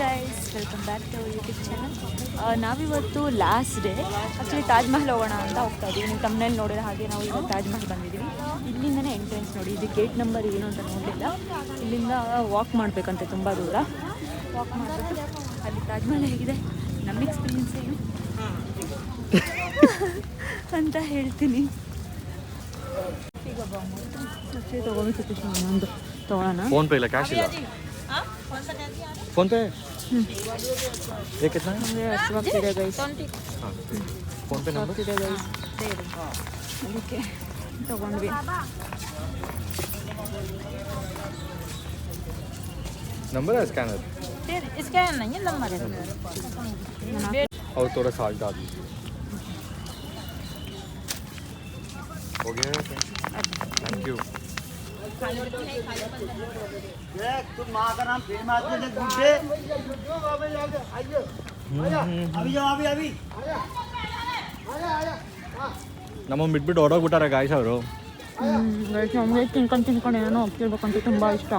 Guys welcome back to YouTube channel. ನಾವಿವತ್ತು last day actually Taj Mahal ಹೋಗೋಣ ಅಂತ ಹೋಗ್ತಾ ಇದ್ದೀವಿ. ನೀವು ತಮ್ಮನೇಲಿ ನೋಡಿರೋ ಹಾಗೆ ನಾವು ಇವತ್ತು ತಾಜ್ ಮಹಲ್ ಬಂದಿದ್ದೀವಿ. ಇಲ್ಲಿಂದನೇ ಎಂಟ್ರೆನ್ಸ್ ನೋಡಿ, ಇದು ಗೇಟ್ ನಂಬರ್ ಏನು ಅಂತ ನೋಡಲಿಲ್ಲ. ಇಲ್ಲಿಂದ ವಾಕ್ ಮಾಡಬೇಕಂತೆ, ತುಂಬ ದೂರ ವಾಕ್ ಮಾಡಬೇಕು. ಅಲ್ಲಿ ತಾಜ್ ಮಹಲ್ ಹೇಗಿದೆ, ನಮ್ಮ ಎಕ್ಸ್ಪೀರಿಯನ್ಸ್ ಏನು ಅಂತ ಹೇಳ್ತೀನಿ. ಈಗ ಒಂದು ತೊಗೊಳ್ಳೋಣ. ಫೋನ್ ಪೇ ಇಲ್ಲ, ಕ್ಯಾಶ್ ಇಲ್ಲ. ಫೋನ್ ಪೇ ಹಸುವಾಗ್ತಿದೆ ಗೈಸ್, ಫೋನ್ ಪೇ ನಂಬರ್ ಇದೆ ಗೈಸ್, ಅದಕ್ಕೆ ತಗೊಂಡ್ವಿ. नंबर है स्कैनर स्कैन नहीं है, नंबर है. और थोड़ा साल्ट डाल दी. हो गया, थैंक यू. तुम माँ का नाम फेम आदमी ने गुड्डे अभी जाओ अभी ನಮ್ಮನ್ನು ಬಿಟ್ಬಿಟ್ಟು ಹೊರಗೋಗ್ಬಿಟ್ಟಾರೆ ಗಾಯ್ಸ್ ಅವರು. ನಮಗೆ ತಿನ್ಕೊಂಡು ಏನೋ ಹೋಗ್ತಿರ್ಬೇಕಂತ ತುಂಬ ಇಷ್ಟ.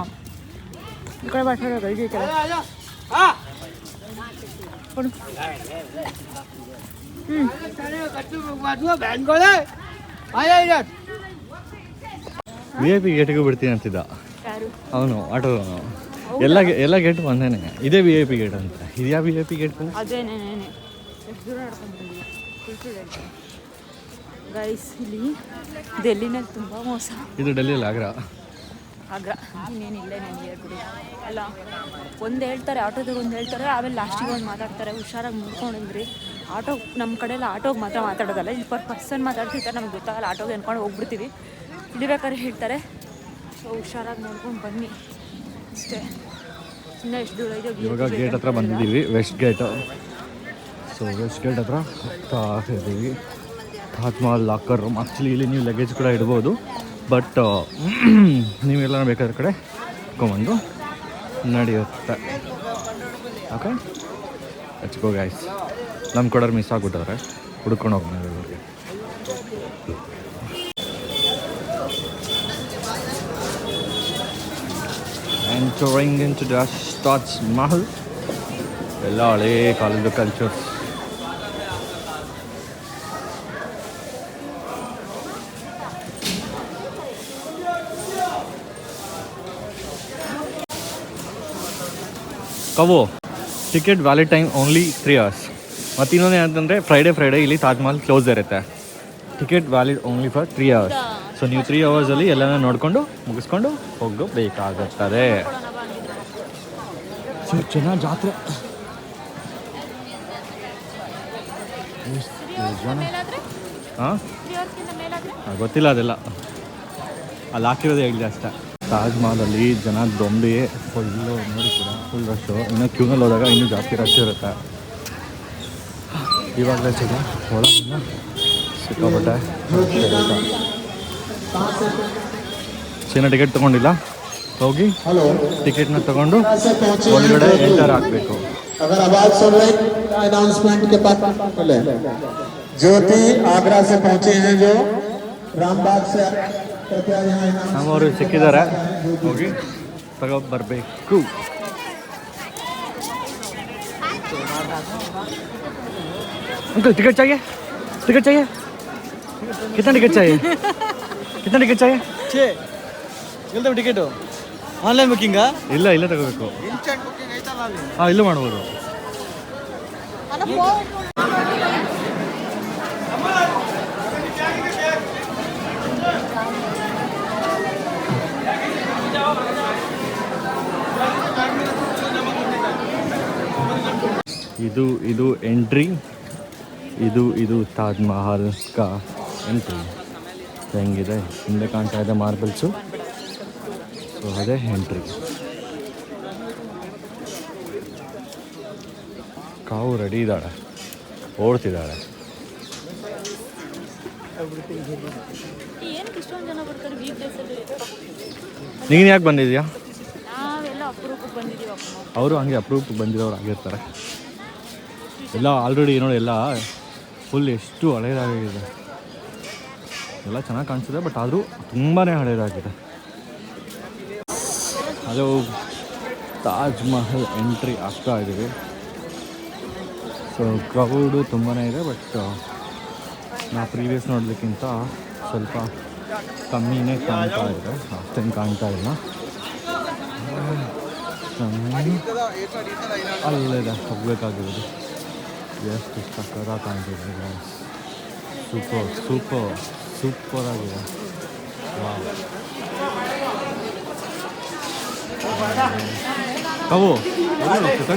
ಈ ಕಡೆ ಬರ್ತಾರೆ ಗೈಸ್, ಈ ಕಡೆ ವಿ ಐ ಪಿ ಗೇಟಿಗೂ ಬಿಡ್ತೀನಿ ಅಂತಿದ್ದ ಅವನು, ಆಟೋ ಎಲ್ಲ ಗೇಟ್ ಒಂದೇನೆ. ಇದೇ ವಿ ಐ ಪಿ ಗೇಟ್ ಅಂತ. ಇದ್ಯಾ ವಿ ಐ ಪಿ ಗೇಟ್? ಅದೇನೇನೆ ಎಷ್ಟು ದೂರ ನಡ್ಕೊಂಡು ಗೈಸ್. ಇಲ್ಲಿ ಡೆಲ್ಲಿನಲ್ಲಿ ತುಂಬ ಮೋಸ. ಇದು ಡೆಲ್ಲಿಯಲ್ಲಿ ಆಗ್ರಾ ಇನ್ನೇನಿಲ್ಲ, ನಾನು ಹೇಳ್ಬಿಡಿ ಅಲ್ಲ. ಒಂದು ಹೇಳ್ತಾರೆ ಆಟೋದಾಗ, ಒಂದು ಹೇಳ್ತಾರೆ, ಆಮೇಲೆ ಲಾಸ್ಟಿಗೆ ಒಂದು ಮಾತಾಡ್ತಾರೆ. ಹುಷಾರಾಗಿ ನೋಡ್ಕೊಂಡಿದ್ರಿ. ಆಟೋ ನಮ್ಮ ಕಡೆ ಎಲ್ಲ ಆಟೋಗೆ ಮಾತ್ರ ಮಾತಾಡೋದಲ್ಲ, ಇಲ್ಲಿ ಪರ್ಸನ್ ಮಾತಾಡ್ತಿರ್ತಾರೆ, ನಮ್ಗೆ ಗೊತ್ತಾಗಲ್ಲ. ಆಟೋಗೆ ಅನ್ಕೊಂಡು ಹೋಗ್ಬಿಡ್ತೀವಿ. ಇಳಿಬೇಕಾದ್ರೆ ಹೇಳ್ತಾರೆ, ಸೊ ಹುಷಾರಾಗಿ ನೋಡ್ಕೊಂಡು ಬನ್ನಿ ಅಷ್ಟೇ. ಇನ್ನೂ ಎಷ್ಟು ದೂರ ಇದೆ? ಇವಾಗ ಗೇಟ್ ಹತ್ರ ಬಂದಿದ್ದೀವಿ, west gate. So west gate ಹತ್ರ ಹೋಗ್ತಾ ಇದ್ದೀವಿ. Taj Mahal locker room. Actually ಇಲ್ಲಿ ನೀವು ಲಗೇಜ್ ಕೂಡ ಇಡ್ಬೋದು, ಬಟ್ ನೀವೆಲ್ಲ ಬೇಕಾದ ಕಡೆ ಇಟ್ಕೊಂಬಂದು ನಡೆಯುತ್ತೆ. Okay, let's go guys. ನಮ್ಮ ಕೊಡೋರು ಮಿಸ್ ಆಗಿಬಿಟ್ಟಿದ್ರೆ ಹುಡ್ಕೊಂಡು ಹೋಗೋಣ ಇವ್ರಿಗೆ. Entering into the Taj Mahal. ಎಲ್ಲ ಹಳೇ ಕಾಲದ ಕಲ್ಚರ್ಸ್. ಕವೋ ticket valid time only 3 hours. ಮತ್ತು ಇನ್ನೊಂದು ಏನಂತಂದರೆ ಫ್ರೈಡೇ ಇಲ್ಲಿ ತಾಜ್ ಮಹಲ್ ಕ್ಲೋಸ್ ಇರುತ್ತೆ. Ticket valid only for 3 hours. So ನೀವು 3 hours ಎಲ್ಲನ ನೋಡಿಕೊಂಡು ಮುಗಿಸ್ಕೊಂಡು ಹೋಗಬೇಕಾಗುತ್ತದೆ. ಸೊ ಚೆನ್ನಾಗಿ ಜಾತ್ರೆ. ಹಾಂ, ಗೊತ್ತಿಲ್ಲ ಅದೆಲ್ಲ, ಅಲ್ಲಿ ಹಾಕಿರೋದೇ ಹೇಳಿದೆ ಅಷ್ಟೇ. ತಾಜ್ ಮಹಲಲ್ಲಿ ಜನ ದೊಂಬಿ ಫುಲ್ಲು ನೋಡಿದ್ದೀರ, ಫುಲ್ ರಶ್ಶು. ಇನ್ನು ಕ್ಯೂನಲ್ಲಿ ಹೋದಾಗ ಇನ್ನೂ ಜಾಸ್ತಿ ರಶ್ ಇರುತ್ತೆ. ಇವಾಗಲೇ ಸಿಗ ಒಳಗಿನ ಸಿಕ್ಕಾಪಟ್ಟೆ. ಟಿಕೆಟ್ ತೊಗೊಂಡಿಲ್ಲ, ಹೋಗಿ ಟಿಕೆಟ್ನ ತಗೊಂಡು ಒಳಗಡೆ ಎಂಟರ್ ಆಗಬೇಕು. ज्योति आगरा से पहुंचे हैं, जो रामबाग से ನಮ್ಮವರು ಸಿಕ್ಕಿದ್ದಾರೆ, ಹೋಗಿ ತಗೊಬರ್ಬೇಕು. अंकल टिकट चाहिए? कितना टिकट चाहिए? 6 ಜಲ್ದಿ ಟಿಕೆಟ್ ಆನ್ಲೈನ್ ಬುಕ್ಕಿಂಗಾ? ಇಲ್ಲ ತಗೋಬೇಕು. ಹಾಂ, ಇಲ್ಲೂ ಮಾಡ್ಬೋದು. ಇದು ಎಂಟ್ರಿ. ಇದು ತಾಜ್ ಮಹಲ್ ಕಾ ಎಂಟ್ರಿ. ಹೆಂಗಿದೆ ಹಿಂದೆ ಕಾಣ್ತಾ ಇದೆ ಮಾರ್ಬಲ್ಸು. ಸೊ ಅದೇ ಎಂಟ್ರಿ. ಕಾವು ರೆಡಿ ಇದ್ದಾಳೆ, ಓಡ್ತಿದ್ದಾಳೆ. ನೀನು ಯಾಕೆ ಬಂದಿದ್ಯಾ? ಅವರು ಹಂಗೆ ಅಪ್ರೂಪಕ್ಕೆ ಬಂದಿರೋರು ಆಗಿರ್ತಾರೆ. ಎಲ್ಲ ಆಲ್ರೆಡಿ ನೋಡಿ, ಎಲ್ಲ ಫುಲ್ ಎಷ್ಟು ಹಳೇದಾಗಿದೆ. ಎಲ್ಲ ಚೆನ್ನಾಗಿ ಕಾಣಿಸಿದೆ, ಬಟ್ ಆದರೂ ತುಂಬಾ ಹಳೇದಾಗಿದೆ. ಅದು ತಾಜ್ ಮಹಲ್ ಎಂಟ್ರಿ ಆಗ್ತಾ ಇದ್ದೀವಿ. ಸೊ ಕ್ರೌಡು ತುಂಬಾ ಇದೆ, ಬಟ್ ನಾ ಪ್ರೀವಿಯಸ್ ನೋಡಲಿಕ್ಕಿಂತ ಸ್ವಲ್ಪ ಕಮ್ಮಿನೇ ಕಾಣ್ತಾ ಇದೆ, ಅಷ್ಟೇನು ಕಾಣ್ತಾ ಇಲ್ಲ. ಅಲ್ಲಿದೆ ಹೋಗಬೇಕಾಗಿರೋದು. ಎಷ್ಟು ಸಕ್ಕತ್ತಾಗಿ ಕಾಣ್ತಿದೆ, ಸೂಪರ್ ಸೂಪರ್ ಸೂಪರ್ ಆಗಿದೆ. ಕವು ಕಡಿ ಕೆಲಸ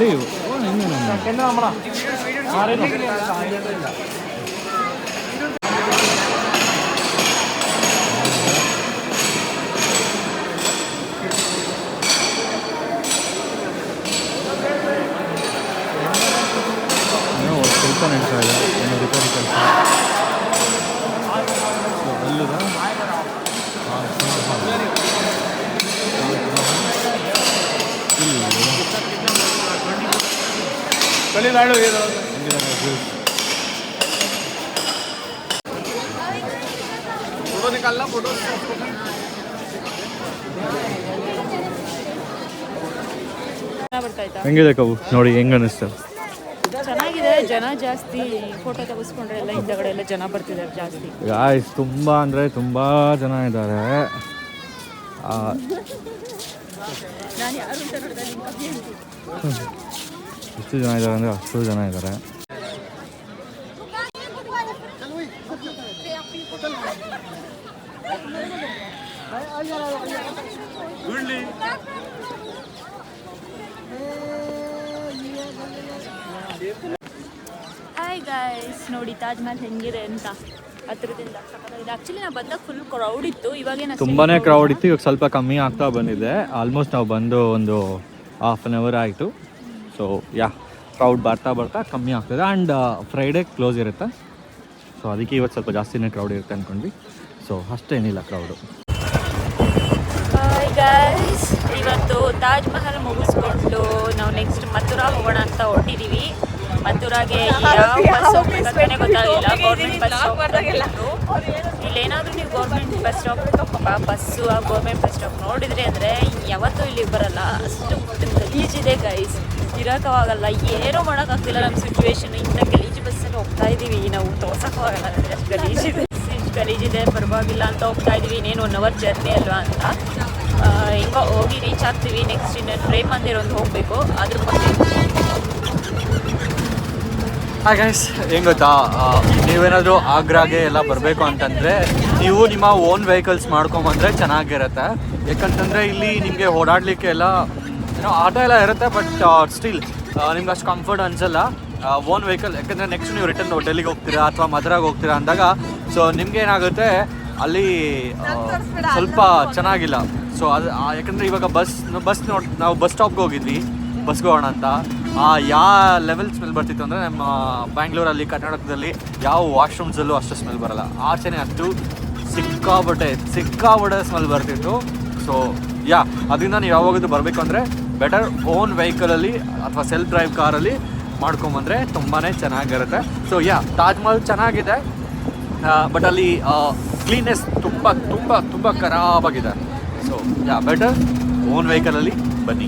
ನಡೀತಾ ಇದೆ, ಏನೋ ರಿಪೇರಿ ಕೆಲಸ. ಅಲ್ಲಿದೆ ಹೆಂಗಿದೆ ಕವು ನೋಡಿ, ಹೆಂಗ ಅನಿಸ್ತು? ಚೆನ್ನಾಗಿದೆ. ಜನ ಜಾಸ್ತಿ, ಫೋಟೋ ತೆಗೆಸ್ಕೊಂಡ್ರೆ ಎಲ್ಲ ಹಿಂದಗಡೆ ಎಲ್ಲ ಜನ ಬರ್ತಿದ್ದಾರೆ ಜಾಸ್ತಿ. ಗಾಯ್ಸ್ ತುಂಬ ಅಂದರೆ ತುಂಬ ಜನ ಇದ್ದಾರೆ. ನಾನು ಯಾರು ಅಂತ ನೋಡಿದ್ರೆ ಎಷ್ಟು ಜನ ಇದ್ದಾರೆ ಅಂದರೆ ಅಷ್ಟು ಜನ ಇದ್ದಾರೆ. ಹಾಯ್ ಗಾಯ್ಸ್, ನೋಡಿ ತಾಜ್ ಮಹಲ್ ಹೆಂಗಿದೆ ಅಂತ ಹತ್ರದಿಂದ. ಇದು ಆ್ಯಕ್ಚುಲಿ ನಾವು ಬಂದಾಗ ಫುಲ್ ಕ್ರೌಡ್ ಇತ್ತು, ಇವಾಗೇನು ತುಂಬಾ ಕ್ರೌಡ್ ಇತ್ತು. ಇವಾಗ ಸ್ವಲ್ಪ ಕಮ್ಮಿ ಆಗ್ತಾ ಬಂದಿದೆ. ಆಲ್ಮೋಸ್ಟ್ ನಾವು ಬಂದು ಒಂದು ಹಾಫ್ ಆನ್ ಅವರ್ ಆಯಿತು. ಸೊ ಕ್ರೌಡ್ ಬರ್ತಾ ಬರ್ತಾ ಕಮ್ಮಿ ಆಗ್ತದೆ. ಆ್ಯಂಡ್ ಫ್ರೈಡೇ ಕ್ಲೋಸ್ ಇರುತ್ತೆ, ಸೊ ಅದಕ್ಕೆ ಇವತ್ತು ಸ್ವಲ್ಪ ಜಾಸ್ತಿನೇ ಕ್ರೌಡ್ ಇರುತ್ತೆ ಅಂದ್ಕೊಂಡ್ವಿ. ಸೊ ಅಷ್ಟೇನಿಲ್ಲ ಕ್ರೌಡು. ಹಾಯ್ ಗಾಯ್ಸ್, ಇವತ್ತು ತಾಜ್ ಮಹಲ್ ಮುಗಿಸ್ಕೊಂಡು ನಾವು ನೆಕ್ಸ್ಟ್ ಮಥುರಾ ಹೋಗೋಣ ಅಂತ ಹೊರಟಿದ್ದೀವಿ. ಮಥುರಾಗೆ ಯಾವ ಬಸ್ ಹೋಗ್ಬೇಕಂತಾನೆ ಗೊತ್ತಾಗಿಲ್ಲ. ಗೌರ್ಮೆಂಟ್ ಬಸ್ ಸ್ಟಾಪ್ ಇಲ್ಲೇನಾದರೂ ನೀವು ಗೌರ್ಮೆಂಟ್ ಬಸ್ ಸ್ಟಾಪ್ ಬಸ್ಸು ಆ ಗೌರ್ಮೆಂಟ್ ಬಸ್ ಸ್ಟಾಪ್ ನೋಡಿದ್ರಿ ಅಂದರೆ ಯಾವತ್ತೂ ಇಲ್ಲಿ ಬರಲ್ಲ. ಅಷ್ಟು ಗಲೀಜಿದೆ ಗೈಸ್, ಇರೋಕ್ಕಾಗಲ್ಲ, ಏನೂ ಮಾಡೋಕ್ಕಾಗ್ತಿಲ್ಲ ನಮ್ಮ ಸಿಚುವೇಶನ್. ಇಂಥ ಗಲೀಜು ಬಸ್ಸಲ್ಲಿ ಹೋಗ್ತಾ ಇದ್ದೀವಿ, ನಾವು ತೋರ್ಸೋಕ್ಕಾಗಲ್ಲ ಅಂದರೆ ಅಷ್ಟು ಗಲೀಜಿದೆ. ಇಷ್ಟು ಗಲೀಜಿದೆ, ಪರವಾಗಿಲ್ಲ ಅಂತ ಹೋಗ್ತಾ ಇದ್ದೀವಿ. ಇನ್ನೇನು 1 ಅವರ್ ಜರ್ನಿ ಅಲ್ವಾ ಅಂತ ಹಿಂಗೋ ಹೋಗಿ ರೀಚ್ ಆಗ್ತೀವಿ. ನೆಕ್ಸ್ಟ್ ಇನ್ನು ಪ್ರೇಮ್ ಮಂದಿರ ಒಂದು ಹೋಗಬೇಕು, ಅದ್ರ ಬಗ್ಗೆ. ಹಾಯ್ ಗೈಸ್, ಹೆಂಗೆ ಗೊತ್ತಾ, ನೀವೇನಾದರೂ ಆಗ್ರಾಗೆ ಎಲ್ಲ ಬರಬೇಕು ಅಂತಂದರೆ ನೀವು ನಿಮ್ಮ ಓನ್ ವೆಹಿಕಲ್ಸ್ ಮಾಡ್ಕೊಂಬಂದರೆ ಚೆನ್ನಾಗಿರುತ್ತೆ. ಯಾಕಂತಂದರೆ ಇಲ್ಲಿ ನಿಮಗೆ ಓಡಾಡಲಿಕ್ಕೆ ಎಲ್ಲ ಏನೋ ಆಟೋ ಎಲ್ಲ ಇರುತ್ತೆ, ಬಟ್ ಸ್ಟಿಲ್ ನಿಮ್ಗೆ ಅಷ್ಟು ಕಂಫರ್ಟ್ ಅನಿಸಲ್ಲ ಓನ್ ವೆಹಿಕಲ್. ಯಾಕಂದರೆ ನೆಕ್ಸ್ಟ್ ನೀವು ರಿಟರ್ನ್ ಡೆಲ್ಲಿಗೆ ಹೋಗ್ತೀರಾ ಅಥವಾ ಮಧುರಾಗೆ ಹೋಗ್ತೀರಾ ಅಂದಾಗ ಸೊ ನಿಮ್ಗೆ ಏನಾಗುತ್ತೆ ಅಲ್ಲಿ ಸ್ವಲ್ಪ ಚೆನ್ನಾಗಿಲ್ಲ. ಸೊ ಅದು ಯಾಕಂದರೆ ಇವಾಗ ಬಸ್ ನಾವು ಬಸ್ ಸ್ಟಾಪ್ಗೆ ಹೋಗಿದ್ವಿ ಬಸ್ಗೆ ಹೋಗೋಣ ಅಂತ. ಯಾವ ಲೆವೆಲ್ ಸ್ಮೆಲ್ ಬರ್ತಿತ್ತು ಅಂದರೆ ನಮ್ಮ ಬ್ಯಾಂಗ್ಳೂರಲ್ಲಿ ಕರ್ನಾಟಕದಲ್ಲಿ ಯಾವ ವಾಶ್ರೂಮ್ಸಲ್ಲೂ ಅಷ್ಟು ಸ್ಮೆಲ್ ಬರೋಲ್ಲ. ಆಚೆನೇ ಅಷ್ಟು ಸಿಕ್ಕಾಬಟ್ಟೆ ಸ್ಮೆಲ್ ಬರ್ತಿತ್ತು. ಸೊ ಅದರಿಂದ ನೀವು ಯಾವಾಗಲೂ ಬರಬೇಕು ಅಂದರೆ ಬೆಟರ್ ಓನ್ ವೆಹಿಕಲಲ್ಲಿ ಅಥವಾ ಸೆಲ್ಫ್ ಡ್ರೈವ್ ಕಾರಲ್ಲಿ ಮಾಡ್ಕೊಂಬಂದರೆ ತುಂಬಾ ಚೆನ್ನಾಗಿರುತ್ತೆ. ಸೊ ತಾಜ್ ಮಹಲ್ ಚೆನ್ನಾಗಿದೆ, ಬಟ್ ಅಲ್ಲಿ ಕ್ಲೀನೆಸ್ ತುಂಬ ಖರಾಬಾಗಿದೆ. ಸೊ ಬೆಟರ್ ಓನ್ ವೆಹಿಕಲಲ್ಲಿ ಬನ್ನಿ.